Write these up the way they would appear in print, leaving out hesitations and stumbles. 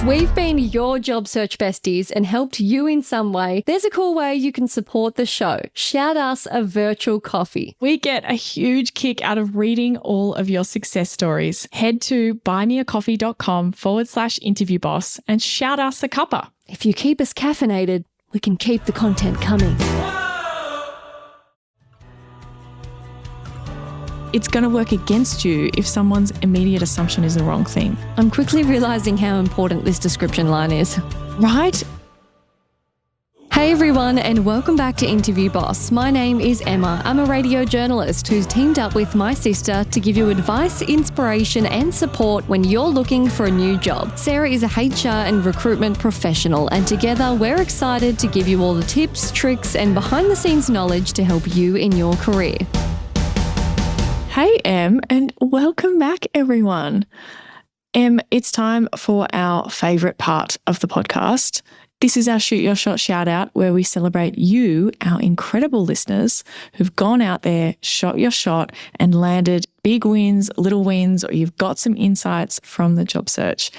we've been your job search besties and helped you in some way, there's a cool way you can support the show. Shout us a virtual coffee. We get a huge kick out of reading all of your success stories. Head to buymeacoffee.com/interviewboss and shout us a cuppa. If you keep us caffeinated, we can keep the content coming. It's going to work against you if someone's immediate assumption is the wrong thing. I'm quickly realising how important this description line is. Right? Hey everyone, and welcome back to Interview Boss. My name is Emma. I'm a radio journalist who's teamed up with my sister to give you advice, inspiration and support when you're looking for a new job. Sarah is a HR and recruitment professional, and together we're excited to give you all the tips, tricks and behind the scenes knowledge to help you in your career. Hey Em, and welcome back everyone. Em, it's time for our favourite part of the podcast. This is our Shoot Your Shot shout out, where we celebrate you, our incredible listeners who've gone out there, shot your shot and landed big wins, little wins, or you've got some insights from the job search.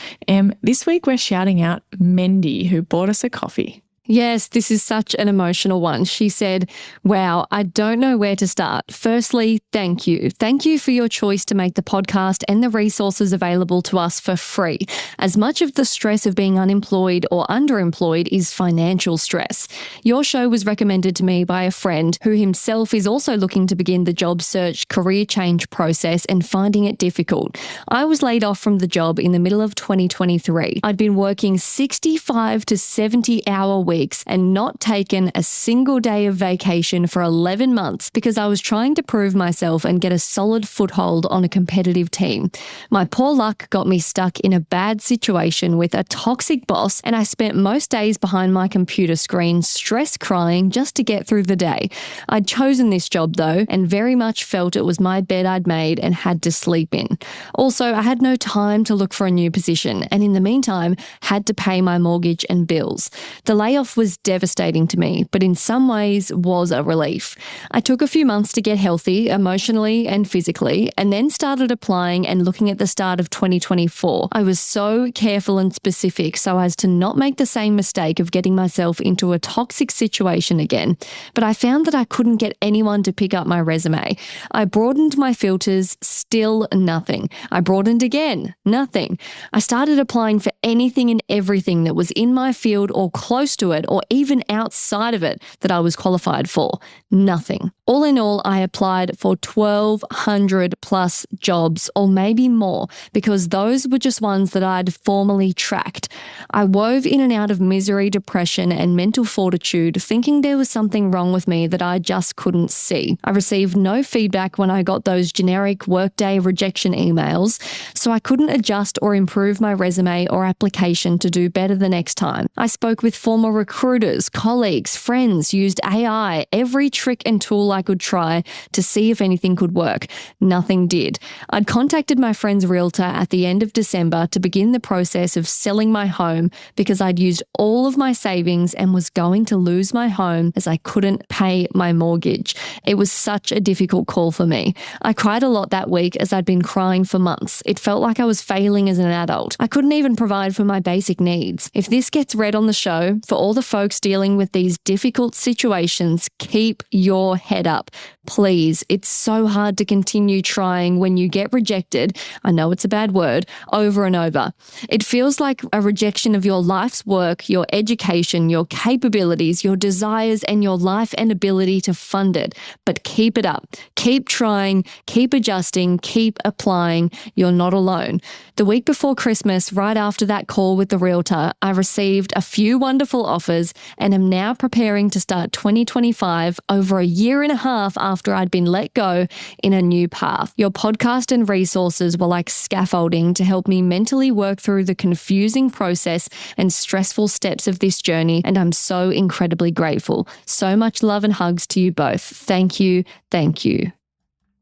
This week we're shouting out Mendy, who bought us a coffee. Yes, this is such an emotional one. She said, wow, I don't know where to start. Firstly, thank you. Thank you for your choice to make the podcast and the resources available to us for free. As much of the stress of being unemployed or underemployed is financial stress. Your show was recommended to me by a friend who himself is also looking to begin the job search career change process and finding it difficult. I was laid off from the job in the middle of 2023. I'd been working 65 to 70-hour weeks and not taken a single day of vacation for 11 months because I was trying to prove myself and get a solid foothold on a competitive team. My poor luck got me stuck in a bad situation with a toxic boss, and I spent most days behind my computer screen stress crying just to get through the day. I'd chosen this job though, and very much felt it was my bed I'd made and had to sleep in. Also, I had no time to look for a new position, and in the meantime, had to pay my mortgage and bills. The layoff was devastating to me, but in some ways was a relief. I took a few months to get healthy emotionally and physically, and then started applying and looking at the start of 2024. I was so careful and specific so as to not make the same mistake of getting myself into a toxic situation again. But I found that I couldn't get anyone to pick up my resume. I broadened my filters, still nothing. I broadened again, nothing. I started applying for anything and everything that was in my field or close to it, or even outside of it that I was qualified for. Nothing. All in all, I applied for 1,200 plus jobs, or maybe more, because those were just ones that I'd formally tracked. I wove in and out of misery, depression, and mental fortitude, thinking there was something wrong with me that I just couldn't see. I received no feedback when I got those generic workday rejection emails, so I couldn't adjust or improve my resume or application to do better the next time. I spoke with former recruiters, colleagues, friends, used AI, every trick and tool I could try to see if anything could work. Nothing did. I'd contacted my friend's realtor at the end of December to begin the process of selling my home because I'd used all of my savings and was going to lose my home as I couldn't pay my mortgage. It was such a difficult call for me. I cried a lot that week as I'd been crying for months. It felt like I was failing as an adult. I couldn't even provide for my basic needs. If this gets read on the show, for all the folks dealing with these difficult situations, keep your head up. Please, it's so hard to continue trying when you get rejected, I know it's a bad word, over and over. It feels like a rejection of your life's work, your education, your capabilities, your desires, and your life and ability to fund it. But keep it up. Keep trying, keep adjusting, keep applying. You're not alone. The week before Christmas, right after that call with the realtor, I received a few wonderful offers and am now preparing to start 2025 over a year and a half after I'd been let go in a new path. Your podcast and resources were like scaffolding to help me mentally work through the confusing process and stressful steps of this journey, and I'm so incredibly grateful. So much love and hugs to you both. Thank you. Thank you.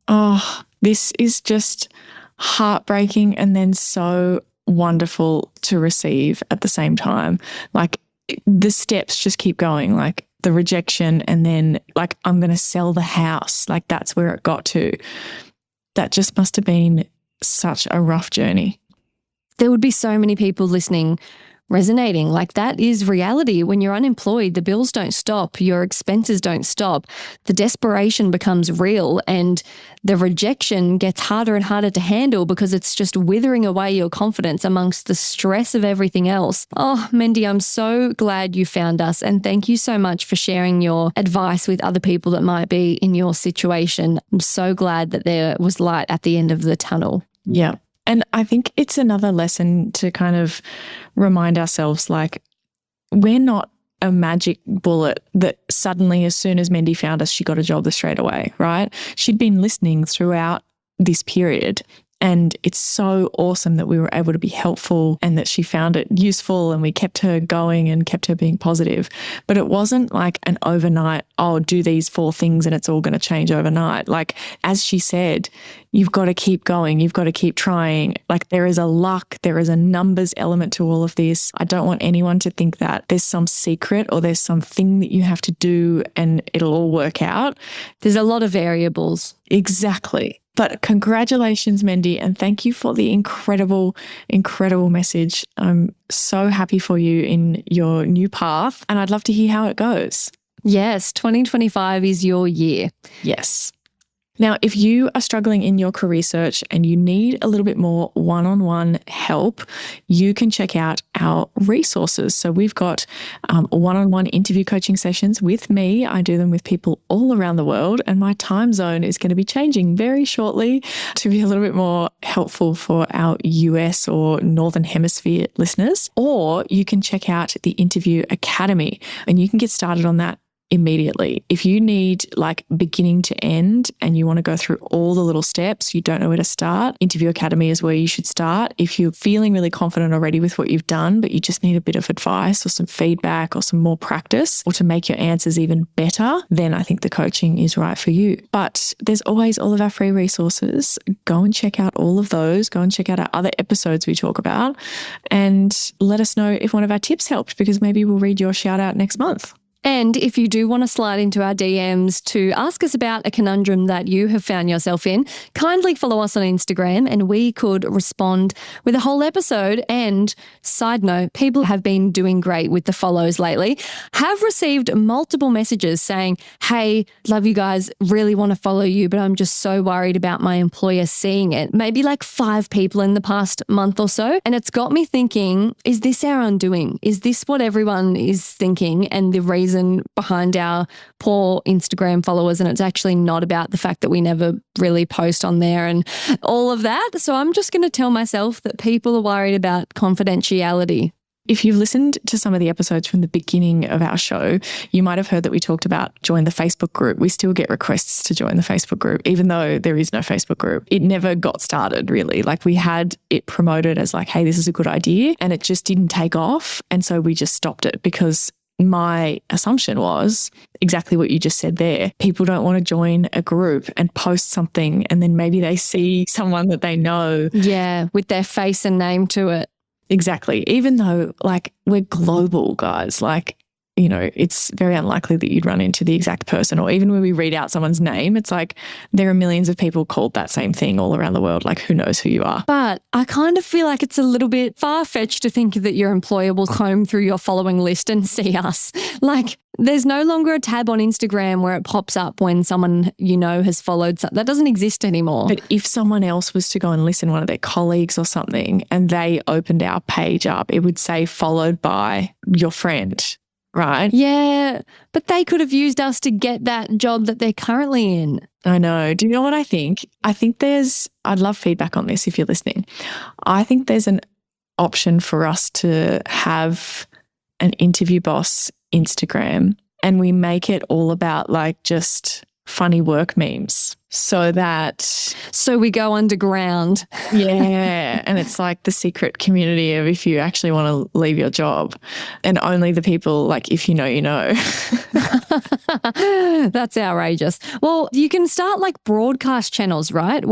Oh, this is just heartbreaking and then so wonderful to receive at the same time. Like, the steps just keep going, like the rejection, and then like, I'm going to sell the house. Like, that's where it got to. That just must have been such a rough journey. There would be so many people listening resonating. Like, that is reality. When you're unemployed, the bills don't stop, your expenses don't stop. The desperation becomes real, and the rejection gets harder and harder to handle because it's just withering away your confidence amongst the stress of everything else. Oh, Mendy, I'm so glad you found us, and thank you so much for sharing your advice with other people that might be in your situation. I'm so glad that there was light at the end of the tunnel. Yeah. And I think it's another lesson to kind of remind ourselves, like, we're not a magic bullet that suddenly, as soon as Mendy found us, she got a job straight away, right? She'd been listening throughout this period. And it's so awesome that we were able to be helpful and that she found it useful and we kept her going and kept her being positive. But it wasn't like an overnight, oh, do these 4 things and it's all going to change overnight. Like, as she said, you've got to keep going. You've got to keep trying. Like, there is a luck, there is a numbers element to all of this. I don't want anyone to think that there's some secret or there's something that you have to do and it'll all work out. There's a lot of variables. Exactly. But congratulations, Mendy, and thank you for the incredible, incredible message. I'm so happy for you in your new path, and I'd love to hear how it goes. Yes, 2025 is your year. Yes. Now, if you are struggling in your career search and you need a little bit more one-on-one help, you can check out our resources. So we've got one-on-one interview coaching sessions with me. I do them with people all around the world, and my time zone is going to be changing very shortly to be a little bit more helpful for our US or Northern Hemisphere listeners. Or you can check out the Interview Academy, and you can get started on that immediately. If you need like beginning to end and you want to go through all the little steps, you don't know where to start, Interview Academy is where you should start. If you're feeling really confident already with what you've done, but you just need a bit of advice or some feedback or some more practice or to make your answers even better, then I think the coaching is right for you. But there's always all of our free resources. Go and check out all of those. Go and check out our other episodes we talk about and let us know if one of our tips helped, because maybe we'll read your shout out next month. And if you do want to slide into our DMs to ask us about a conundrum that you have found yourself in, kindly follow us on Instagram and we could respond with a whole episode. And side note, people have been doing great with the follows lately. Have received multiple messages saying, hey, love you guys, really want to follow you, but I'm just so worried about my employer seeing it. Maybe like 5 people in the past month or so. And it's got me thinking, is this our undoing? Is this what everyone is thinking and the reason behind our poor Instagram followers, and it's actually not about the fact that we never really post on there and all of that? So I'm just going to tell myself that people are worried about confidentiality. If you've listened to some of the episodes from the beginning of our show, you might have heard that we talked about join the Facebook group. We still get requests to join the Facebook group, even though there is no Facebook group. It never got started, really. Like, we had it promoted as like, hey, this is a good idea, and it just didn't take off. And so we just stopped it because my assumption was exactly what you just said there. People don't want to join a group and post something and then maybe they see someone that they know. Yeah, with their face and name to it. Exactly. Even though, like, we're global, guys. Like, you know, it's very unlikely that you'd run into the exact person, or even when we read out someone's name, it's like there are millions of people called that same thing all around the world. Like, who knows who you are? But I kind of feel like it's a little bit far-fetched to think that your employer will comb through your following list and see us. Like, there's no longer a tab on Instagram where it pops up when someone you know has followed. That doesn't exist anymore. But if someone else was to go and listen, one of their colleagues or something, and they opened our page up, it would say followed by your friend. Right? Yeah, but they could have used us to get that job that they're currently in. I know. Do you know what I think? I think I'd love feedback on this if you're listening. I think there's an option for us to have an Interview Boss Instagram and we make it all about like just funny work memes so we go underground. Yeah. And it's like the secret community of if you actually want to leave your job, and only the people, like, if you know, you know. That's outrageous. Well, you can start like broadcast channels, right?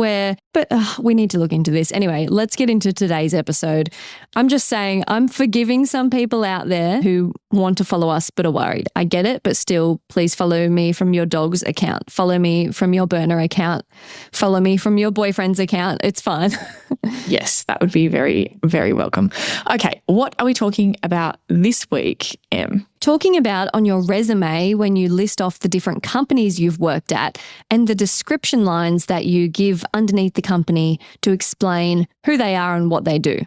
But we need to look into this. Anyway, let's get into today's episode. I'm just saying, I'm forgiving some people out there who want to follow us but are worried. I get it, but still, please follow me from your dog's account. Follow me from your burner account. account. Follow me from your boyfriend's account. It's fine. Yes, that would be very, very welcome. Okay, what are we talking about this week, Em? Talking about on your resume when you list off the different companies you've worked at and the description lines that you give underneath the company to explain who they are and what they do.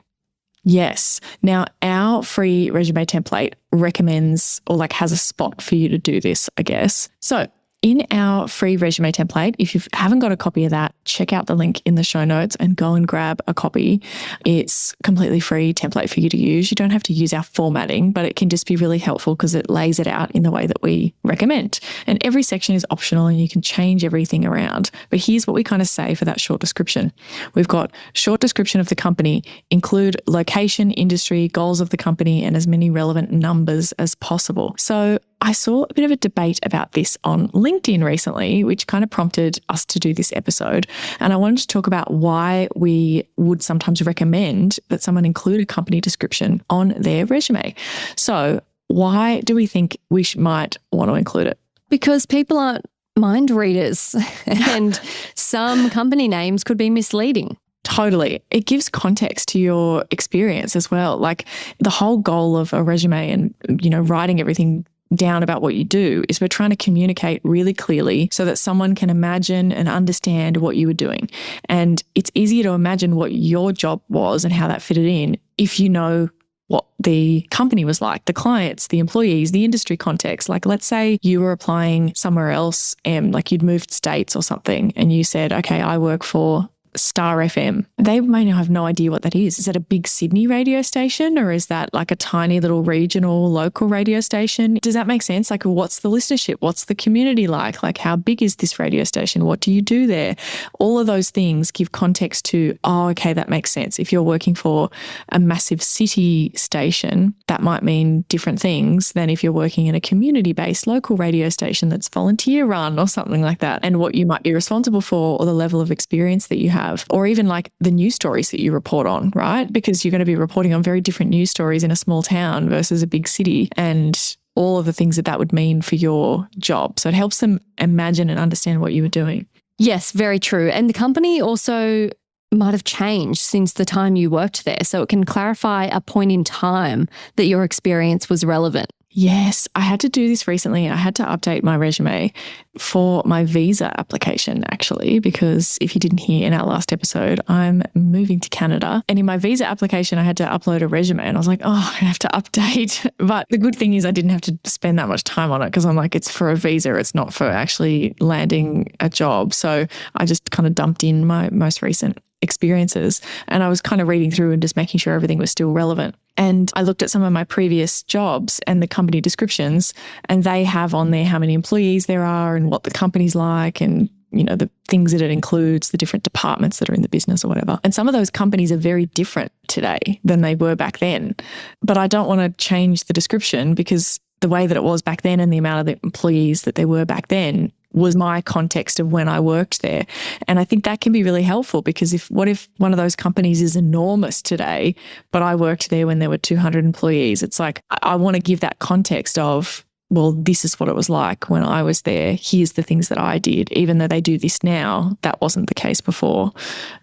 Yes. Now, our free resume template recommends or has a spot for you to do this, I guess. So in our free resume template, if you haven't got a copy of that, check out the link in the show notes and go and grab a copy. It's completely free template for you to use. You don't have to use our formatting, but it can just be really helpful because it lays it out in the way that we recommend. And every section is optional and you can change everything around. But here's what we kind of say for that short description. We've got short description of the company, include location, industry, goals of the company, and as many relevant numbers as possible. So I saw a bit of a debate about this on LinkedIn recently, which kind of prompted us to do this episode. And I wanted to talk about why we would sometimes recommend that someone include a company description on their resume. So why do we think we might want to include it? Because people aren't mind readers and some company names could be misleading. Totally. It gives context to your experience as well. The whole goal of a resume and, writing everything down about what you do is we're trying to communicate really clearly so that someone can imagine and understand what you were doing. And it's easier to imagine what your job was and how that fitted in if you know what the company was like, the clients, the employees, the industry context. Let's say you were applying somewhere else and you'd moved states or something and you said, okay, I work for Star FM. They may have no idea what that is. Is that a big Sydney radio station or is that a tiny little regional local radio station? Does that make sense? What's the listenership? What's the community like? How big is this radio station? What do you do there? All of those things give context to, oh, okay, that makes sense. If you're working for a massive city station, that might mean different things than if you're working in a community-based local radio station that's volunteer run or something like that, and what you might be responsible for or the level of experience that you have. Or even the news stories that you report on, right? Because you're going to be reporting on very different news stories in a small town versus a big city and all of the things that would mean for your job. So it helps them imagine and understand what you were doing. Yes, very true. And the company also might have changed since the time you worked there. So it can clarify a point in time that your experience was relevant. Yes, I had to do this recently. I had to update my resume for my visa application, actually, because if you didn't hear in our last episode, I'm moving to Canada. And in my visa application, I had to upload a resume and I was like, oh, I have to update. But the good thing is I didn't have to spend that much time on it because I'm like, it's for a visa. It's not for actually landing a job. So I just kind of dumped in my most recent experiences and I was kind of reading through and just making sure everything was still relevant. And I looked at some of my previous jobs and the company descriptions, and they have on there how many employees there are and what the company's like and, the things that it includes, the different departments that are in the business or whatever. And some of those companies are very different today than they were back then. But I don't want to change the description because the way that it was back then and the amount of the employees that there were back then was my context of when I worked there. And I think that can be really helpful because what if one of those companies is enormous today, but I worked there when there were 200 employees? It's I want to give that context of, well, this is what it was like when I was there. Here's the things that I did. Even though they do this now, that wasn't the case before.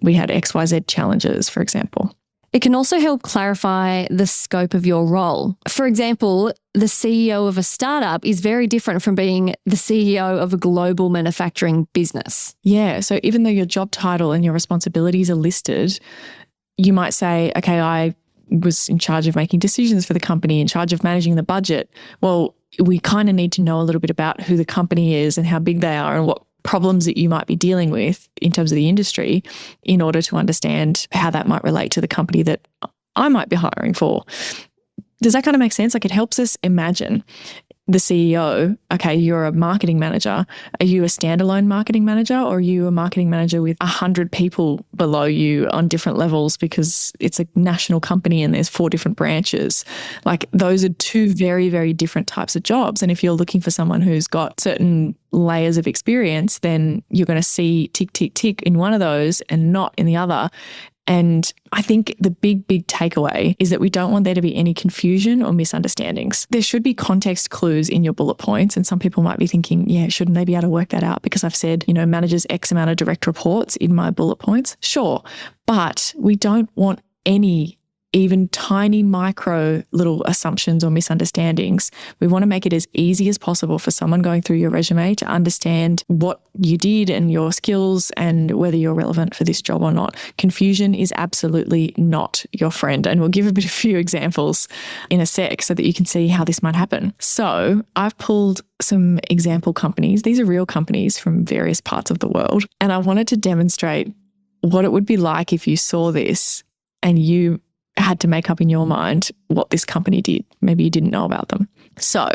We had XYZ challenges, for example. It can also help clarify the scope of your role. For example, the CEO of a startup is very different from being the CEO of a global manufacturing business. Yeah. So even though your job title and your responsibilities are listed, you might say, okay, I was in charge of making decisions for the company, in charge of managing the budget. Well, we kind of need to know a little bit about who the company is and how big they are and what problems that you might be dealing with in terms of the industry in order to understand how that might relate to the company that I might be hiring for. Does that kind of make sense? It helps us imagine the CEO, okay, you're a marketing manager. Are you a standalone marketing manager or are you a marketing manager with 100 people below you on different levels because it's a national company and there's 4 different branches? Those are 2 very, very different types of jobs. And if you're looking for someone who's got certain layers of experience, then you're going to see tick, tick, tick in one of those and not in the other. And I think the big takeaway is that we don't want there to be any confusion or misunderstandings. There should be context clues in your bullet points. And some people might be thinking, yeah, shouldn't they be able to work that out because I've said, managers X amount of direct reports in my bullet points? Sure. But we don't want any even tiny micro little assumptions or misunderstandings. We want to make it as easy as possible for someone going through your resume to understand what you did and your skills and whether you're relevant for this job or not. Confusion is absolutely not your friend. And we'll give a few examples in a sec so that you can see how this might happen. So I've pulled some example companies. These are real companies from various parts of the world. And I wanted to demonstrate what it would be like if you saw this and you had to make up in your mind what this company did. Maybe you didn't know about them. So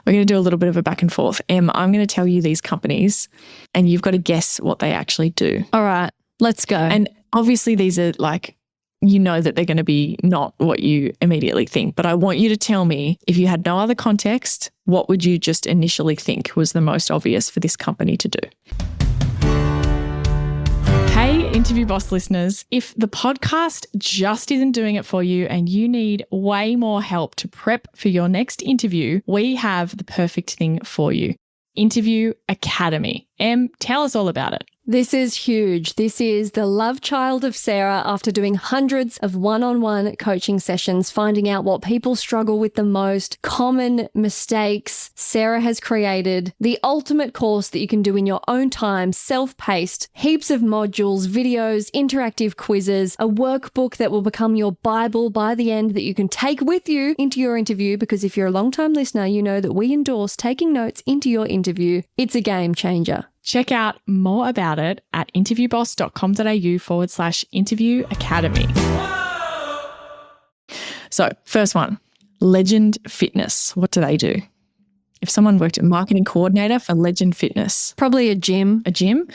we're going to do a little bit of a back and forth. I'm going to tell you these companies and you've got to guess what they actually do. All right, let's go. And obviously these are that they're going to be not what you immediately think. But I want you to tell me, if you had no other context, what would you just initially think was the most obvious for this company to do? Hey, Interview Boss listeners, if the podcast just isn't doing it for you and you need way more help to prep for your next interview, we have the perfect thing for you. Interview Academy. Tell us all about it. This is huge. This is the love child of Sarah after doing hundreds of one-on-one coaching sessions, finding out what people struggle with the most, common mistakes. Sarah has created the ultimate course that you can do in your own time, self-paced, heaps of modules, videos, interactive quizzes, a workbook that will become your Bible by the end that you can take with you into your interview, because if you're a long-time listener, you know that we endorse taking notes into your interview. It's a game changer. Check out more about it at interviewboss.com.au/interview academy. So, first one, Legend Fitness. What do they do? If someone worked at marketing coordinator for Legend Fitness. Probably a gym. A gym?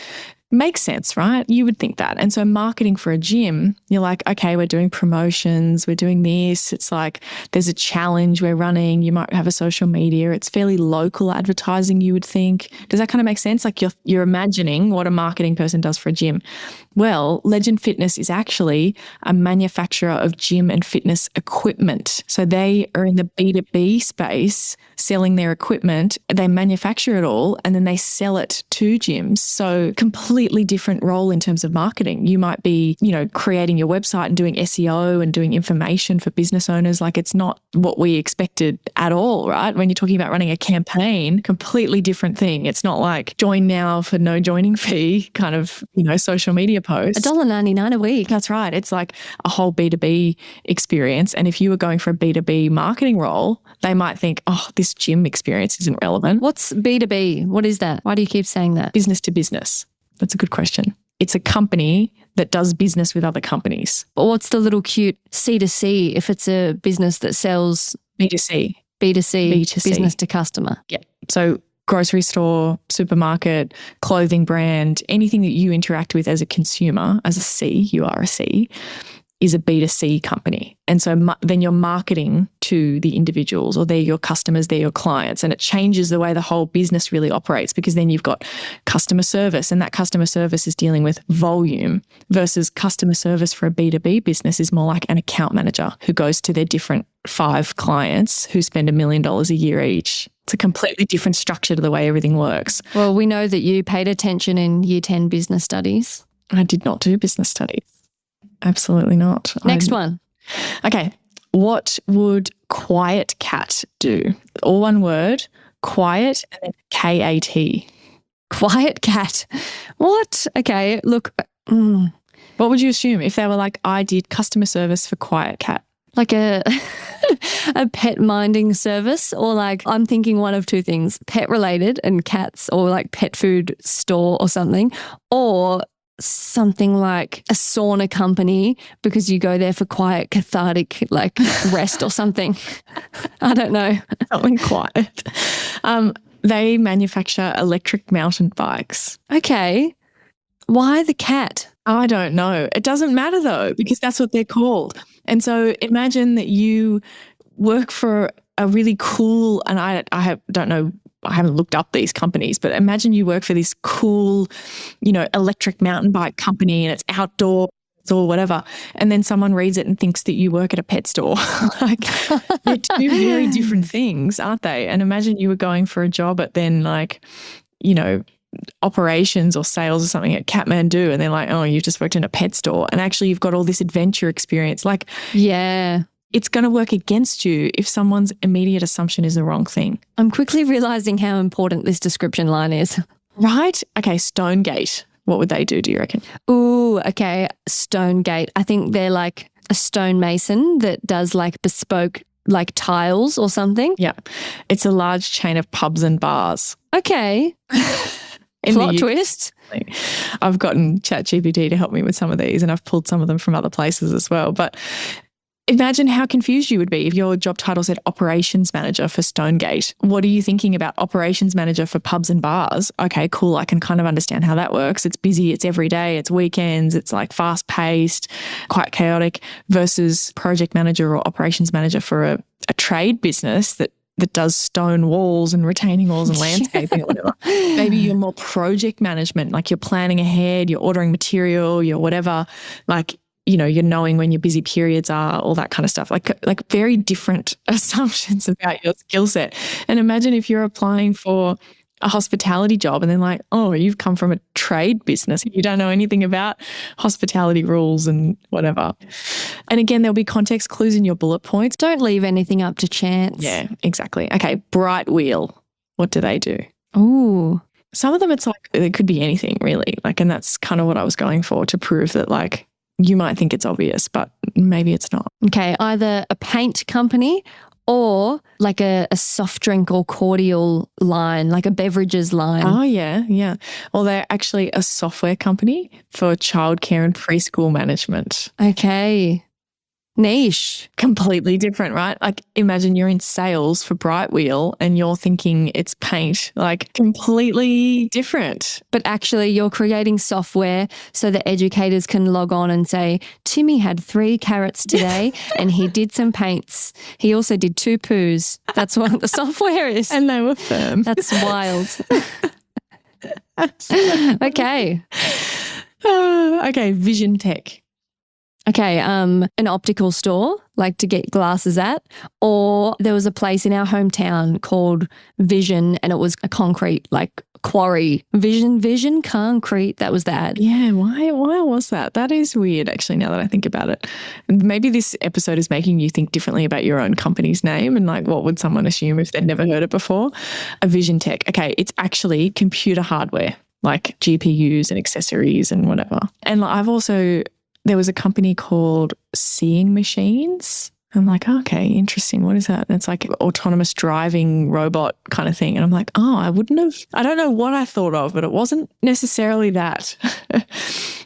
Makes sense, right? You would think that. And so marketing for a gym, you're like, okay, we're doing promotions, we're doing this. It's like there's a challenge we're running. You might have a social media. It's fairly local advertising, you would think. Does that kind of make sense? Like you're imagining what a marketing person does for a gym. Well, Legend Fitness is actually a manufacturer of gym and fitness equipment. So they are in the B2B space selling their equipment. They manufacture it all and then they sell it to gyms. So completely different role in terms of marketing. You might be, creating your website and doing SEO and doing information for business owners. Like it's not what we expected at all, right? When you're talking about running a campaign, completely different thing. It's not like join now for no joining fee kind of, social media post. $1.99 a week. That's right. It's like a whole B2B experience. And if you were going for a B2B marketing role, they might think, oh, this gym experience isn't relevant. What's B2B? What is that? Why do you keep saying that? Business to business. That's a good question. It's a company that does business with other companies. But what's the little cute C2C if it's a business that sells B2C? B2C, business to customer. Yeah. So grocery store, supermarket, clothing brand, anything that you interact with as a consumer, as a C, you are a C, is a B2C company. And so then you're marketing to the individuals, or they're your customers, they're your clients. And it changes the way the whole business really operates, because then you've got customer service, and that customer service is dealing with volume, versus customer service for a B2B business is more like an account manager who goes to their different 5 clients who spend $1 million a year each. It's a completely different structure to the way everything works. Well, we know that you paid attention in Year 10 business studies. I did not do business studies. Absolutely not. Next one. Okay. What would Quiet Cat do? All one word, quiet, and then KAT. Quiet Cat. What? Okay, look. What would you assume if they were like, I did customer service for Quiet Cat? Like a pet minding service, or like I'm thinking one of two things, pet related and cats, or like pet food store or something, or something like a sauna company because you go there for quiet, cathartic, like rest or something. I don't know. Something quiet. They manufacture electric mountain bikes. Okay. Why the cat? I don't know. It doesn't matter though, because that's what they're called. And so imagine that you work for a really cool, and I don't know, I haven't looked up these companies, but imagine you work for this cool, electric mountain bike company, and it's outdoor, or whatever. And then someone reads it and thinks that you work at a pet store. Like, they're two very different things, aren't they? And imagine you were going for a job at then like, you know, operations or sales or something at Kathmandu, and they're like, oh, you've just worked in a pet store. And actually you've got all this adventure experience. Like, yeah. It's going to work against you if someone's immediate assumption is the wrong thing. I'm quickly realizing how important this description line is. Right? Okay, Stonegate. What would they do you reckon? Ooh, okay. Stonegate. I think they're like a stonemason that does like bespoke like tiles or something. Yeah. It's a large chain of pubs and bars. Okay. Plot twist. I've gotten ChatGPT to help me with some of these, and I've pulled some of them from other places as well. But imagine how confused you would be if your job title said operations manager for Stonegate. What are you thinking about operations manager for pubs and bars? Okay, cool. I can kind of understand how that works. It's busy, it's every day, it's weekends, it's like fast paced, quite chaotic, versus project manager or operations manager for a trade business that does stone walls and retaining walls and landscaping or whatever. Maybe you're more project management, like you're planning ahead, you're ordering material, you're whatever, like, you know, you're knowing when your busy periods are, all that kind of stuff, like very different assumptions about your skill set. And imagine if you're applying for a hospitality job and then like, oh, you've come from a trade business. You don't know anything about hospitality rules and whatever. And again, there'll be context clues in your bullet points. Don't leave anything up to chance. Yeah, exactly. Okay, Bright Wheel. What do they do? Ooh. Some of them it's like, it could be anything really. Like, and that's kind of what I was going for, to prove that like, you might think it's obvious, but maybe it's not. Okay, either a paint company or like a soft drink or cordial line, like a beverages line. Oh, yeah, yeah. Or they're actually a software company for childcare and preschool management. Okay. Niche. Completely different, right? Like imagine you're in sales for Bright Wheel and you're thinking it's paint, like completely different. But actually you're creating software so that educators can log on and say, Timmy had 3 carrots today and he did some paints. He also did 2 poos. That's what the software is. And they were firm. That's wild. Okay. Okay, Vision Tech. Okay, an optical store, like to get glasses at, or there was a place in our hometown called Vision and it was a concrete, like quarry. Vision, concrete, that was the ad. Yeah, why was that? That is weird actually now that I think about it. Maybe this episode is making you think differently about your own company's name and like what would someone assume if they'd never heard it before? A Vision Tech. Okay, it's actually computer hardware, like GPUs and accessories and whatever. And there was a company called Seeing Machines. I'm like, oh, okay, interesting. What is that? And it's like autonomous driving robot kind of thing. And I'm like, oh, I don't know what I thought of, but it wasn't necessarily that.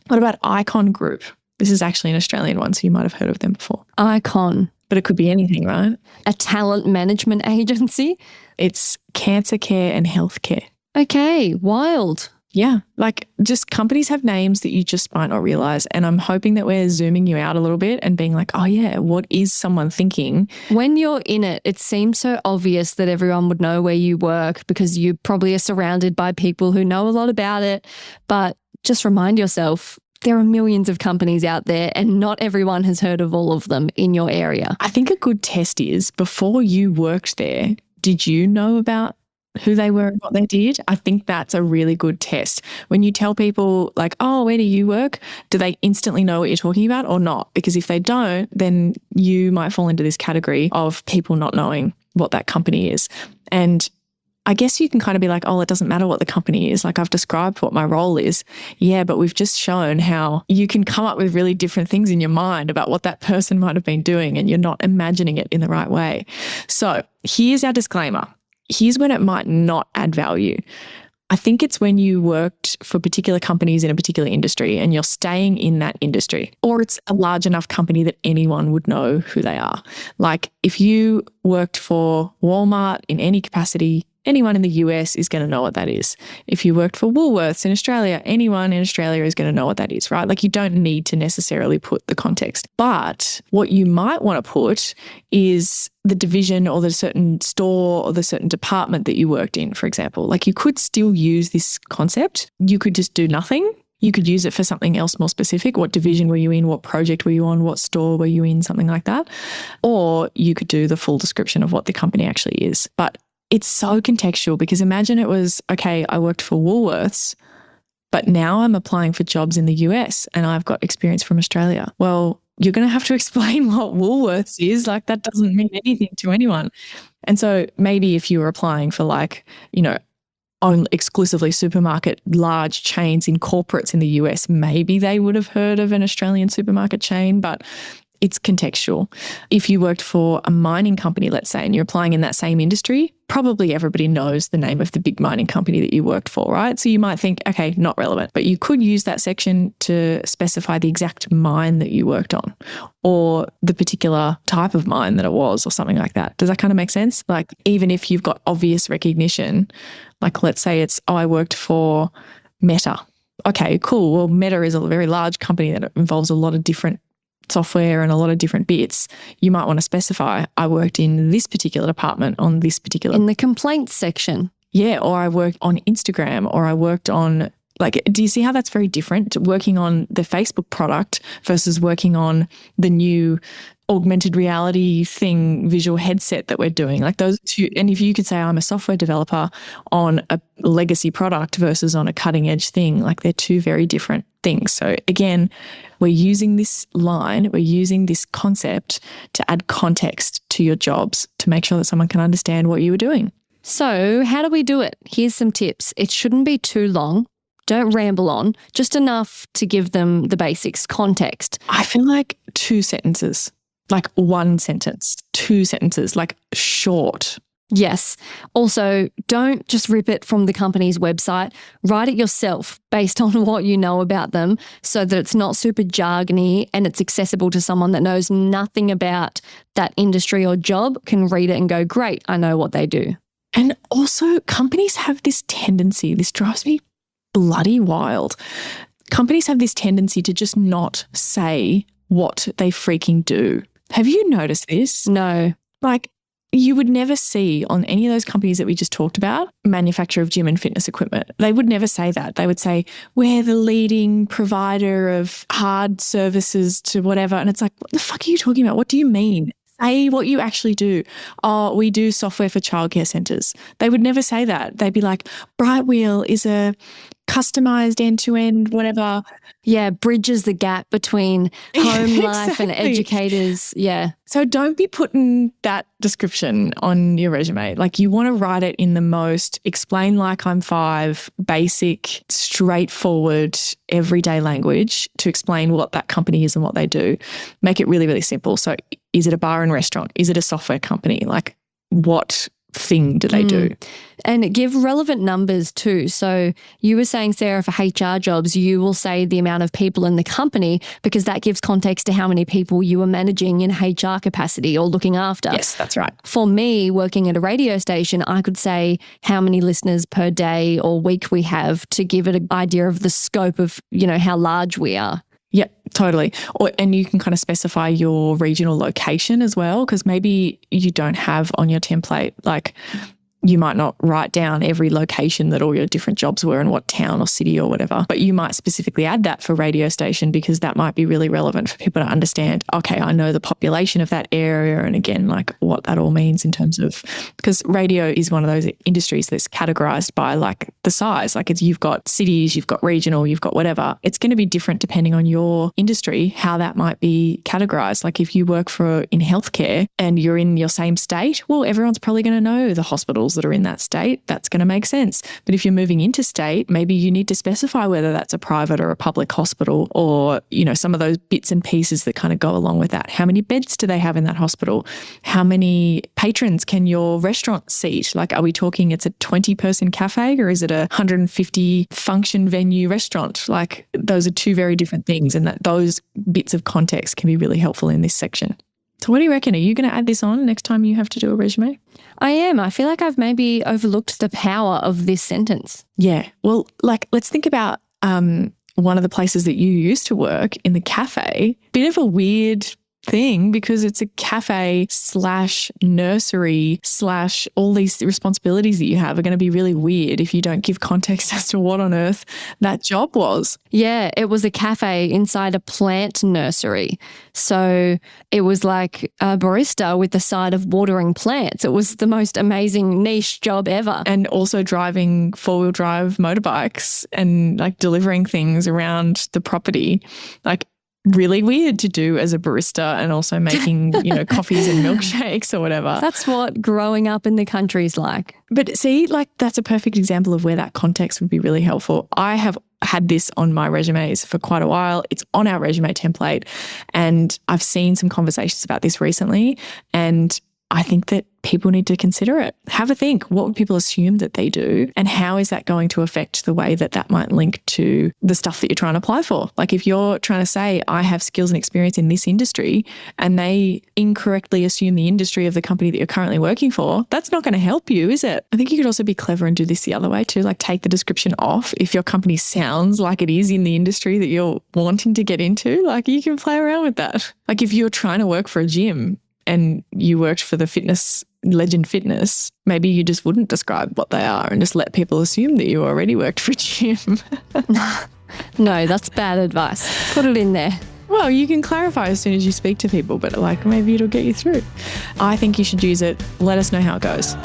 What about Icon Group? This is actually an Australian one, so you might have heard of them before. Icon. But it could be anything, right? A talent management agency. It's cancer care and healthcare. Okay, wild. Yeah, like just companies have names that you just might not realize. And I'm hoping that we're zooming you out a little bit and being like, oh yeah, what is someone thinking? When you're in it, it seems so obvious that everyone would know where you work because you probably are surrounded by people who know a lot about it. But just remind yourself, there are millions of companies out there and not everyone has heard of all of them in your area. I think a good test is before you worked there, did you know about who they were and what they did? I think that's a really good test. When you tell people like, oh, where do you work? Do they instantly know what you're talking about or not? Because if they don't, then you might fall into this category of people not knowing what that company is. And I guess you can kind of be like, oh, it doesn't matter what the company is. Like I've described what my role is. Yeah, but we've just shown how you can come up with really different things in your mind about what that person might have been doing and you're not imagining it in the right way. So here's our disclaimer. Here's when it might not add value. I think it's when you worked for particular companies in a particular industry and you're staying in that industry, or it's a large enough company that anyone would know who they are. Like if you worked for Walmart in any capacity, anyone in the US is going to know what that is. If you worked for Woolworths in Australia, anyone in Australia is going to know what that is, right? Like you don't need to necessarily put the context. But what you might want to put is the division or the certain store or the certain department that you worked in, for example. Like you could still use this concept. You could just do nothing You could use it for something else more specific. What division were you in? What project were you on? What store were you in? Something like that. Or you could do the full description of what the company actually is. But it's so contextual because imagine it was, okay, I worked for Woolworths, but now I'm applying for jobs in the US and I've got experience from Australia. Well, you're going to have to explain what Woolworths is. Like that doesn't mean anything to anyone. And so maybe if you were applying for like, on exclusively supermarket large chains in corporates in the US, maybe they would have heard of an Australian supermarket chain, but it's contextual. If you worked for a mining company, let's say, and you're applying in that same industry, probably everybody knows the name of the big mining company that you worked for, right? So you might think, okay, not relevant, but you could use that section to specify the exact mine that you worked on or the particular type of mine that it was or something like that. Does that kind of make sense? Like even if you've got obvious recognition, like let's say it's, I worked for Meta. Okay, cool. Well, Meta is a very large company that involves a lot of different software and a lot of different bits. You might want to specify, I worked in this particular department on this particular. In the complaints section. Yeah, or I worked on Instagram, or I worked on, like, do you see how that's very different? Working on the Facebook product versus working on the new augmented reality thing, visual headset that we're doing. Like those two, and if you could say I'm a software developer on a legacy product versus on a cutting edge thing, like they're two very different things. So again, we're using this line, we're using this concept to add context to your jobs to make sure that someone can understand what you were doing. So how do we do it? Here's some tips. It shouldn't be too long. Don't ramble on, just enough to give them the basics, context. I feel like 2 sentences. Like 1 sentence, 2 sentences, like short. Yes. Also, don't just rip it from the company's website. Write it yourself based on what you know about them so that it's not super jargony and it's accessible to someone that knows nothing about that industry or job, can read it and go, great, I know what they do. And also companies have this tendency, this drives me bloody wild. Companies have this tendency to just not say what they freaking do. Have you noticed this? No. Like you would never see on any of those companies that we just talked about, manufacturer of gym and fitness equipment. They would never say that. They would say, we're the leading provider of hard services to whatever. And it's like, what the fuck are you talking about? What do you mean? Say what you actually do. Oh, we do software for childcare centres. They would never say that. They'd be like, Brightwheel is a customized end-to-end whatever. Yeah, bridges the gap between home life and educators. Yeah. So don't be putting that description on your resume. Like you want to write it in the most explain like I'm 5, basic, straightforward, everyday language to explain what that company is and what they do. Make it really, really simple. So is it a bar and restaurant? Is it a software company? Like what thing do they do? And give relevant numbers too. So you were saying, Sarah, for HR jobs, you will say the amount of people in the company because that gives context to how many people you are managing in HR capacity or looking after. Yes, that's right. For me, working at a radio station, I could say how many listeners per day or week we have to give it an idea of the scope of, how large we are. Yeah, totally. And you can kind of specify your regional location as well, because maybe you don't have on your template, like you might not write down every location that all your different jobs were in what town or city or whatever, but you might specifically add that for radio station because that might be really relevant for people to understand, okay, I know the population of that area and again, like what that all means in terms of, because radio is one of those industries that's categorized by like the size, like you've got cities, you've got regional, you've got whatever. It's going to be different depending on your industry, how that might be categorized. Like if you work in healthcare and you're in your same state, well, everyone's probably going to know the hospitals that are in that state. That's going to make sense. But if you're moving interstate, maybe you need to specify whether that's a private or a public hospital or, some of those bits and pieces that kind of go along with that. How many beds do they have in that hospital? How many patrons can your restaurant seat? Like, are we talking it's a 20-person cafe or is it a 150 function venue restaurant? Like, those are 2 very different things. And those bits of context can be really helpful in this section. So what do you reckon? Are you going to add this on next time you have to do a resume? I am. I feel like I've maybe overlooked the power of this sentence. Yeah. Well, like let's think about one of the places that you used to work in the cafe. Bit of a weird thing because it's a cafe / nursery / all these responsibilities that you have are going to be really weird if you don't give context as to what on earth that job was. Yeah, it was a cafe inside a plant nursery. So it was like a barista with the side of watering plants. It was the most amazing niche job ever. And also driving 4-wheel drive motorbikes and like delivering things around the property. Like, really weird to do as a barista and also making, coffees and milkshakes or whatever. That's what growing up in the country's like. But see, like that's a perfect example of where that context would be really helpful. I have had this on my resumes for quite a while. It's on our resume template and I've seen some conversations about this recently and I think that people need to consider it. Have a think. What would people assume that they do? And how is that going to affect the way that that might link to the stuff that you're trying to apply for? Like if you're trying to say, I have skills and experience in this industry, and they incorrectly assume the industry of the company that you're currently working for, that's not going to help you, is it? I think you could also be clever and do this the other way too, like take the description off. If your company sounds like it is in the industry that you're wanting to get into, like you can play around with that. Like if you're trying to work for a gym, and you worked for the fitness, Legend Fitness, maybe you just wouldn't describe what they are and just let people assume that you already worked for a gym. No, that's bad advice. Put it in there. Well, you can clarify as soon as you speak to people, but like maybe it'll get you through. I think you should use it. Let us know how it goes.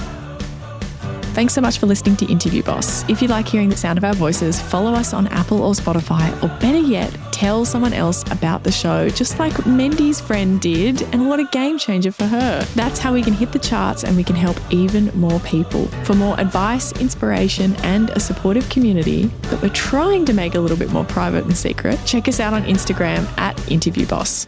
Thanks so much for listening to Interview Boss. If you like hearing the sound of our voices, follow us on Apple or Spotify, or better yet, tell someone else about the show, just like Mendy's friend did, and what a game changer for her. That's how we can hit the charts and we can help even more people. For more advice, inspiration, and a supportive community that we're trying to make a little bit more private and secret, check us out on Instagram at Interview Boss.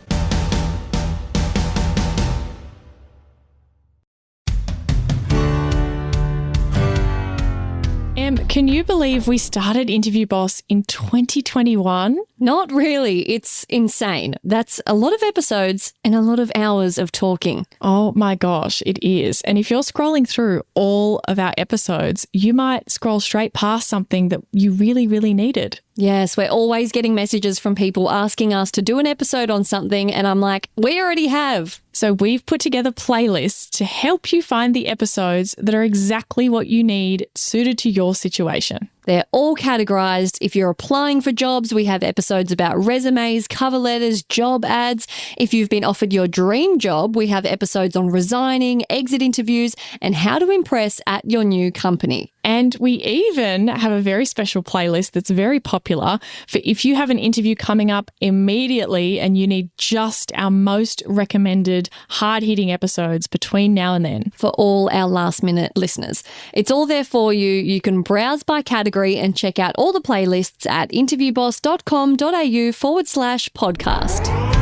Can you believe we started Interview Boss in 2021? Not really. It's insane. That's a lot of episodes and a lot of hours of talking. Oh my gosh, it is. And if you're scrolling through all of our episodes, you might scroll straight past something that you really, really needed. Yes, we're always getting messages from people asking us to do an episode on something, and I'm like, we already have. So we've put together playlists to help you find the episodes that are exactly what you need, suited to your situation. They're all categorized. If you're applying for jobs, we have episodes about resumes, cover letters, job ads. If you've been offered your dream job, we have episodes on resigning, exit interviews, and how to impress at your new company. And we even have a very special playlist that's very popular for if you have an interview coming up immediately and you need just our most recommended hard-hitting episodes between now and then. For all our last-minute listeners. It's all there for you. You can browse by category and check out all the playlists at interviewboss.com.au/podcast.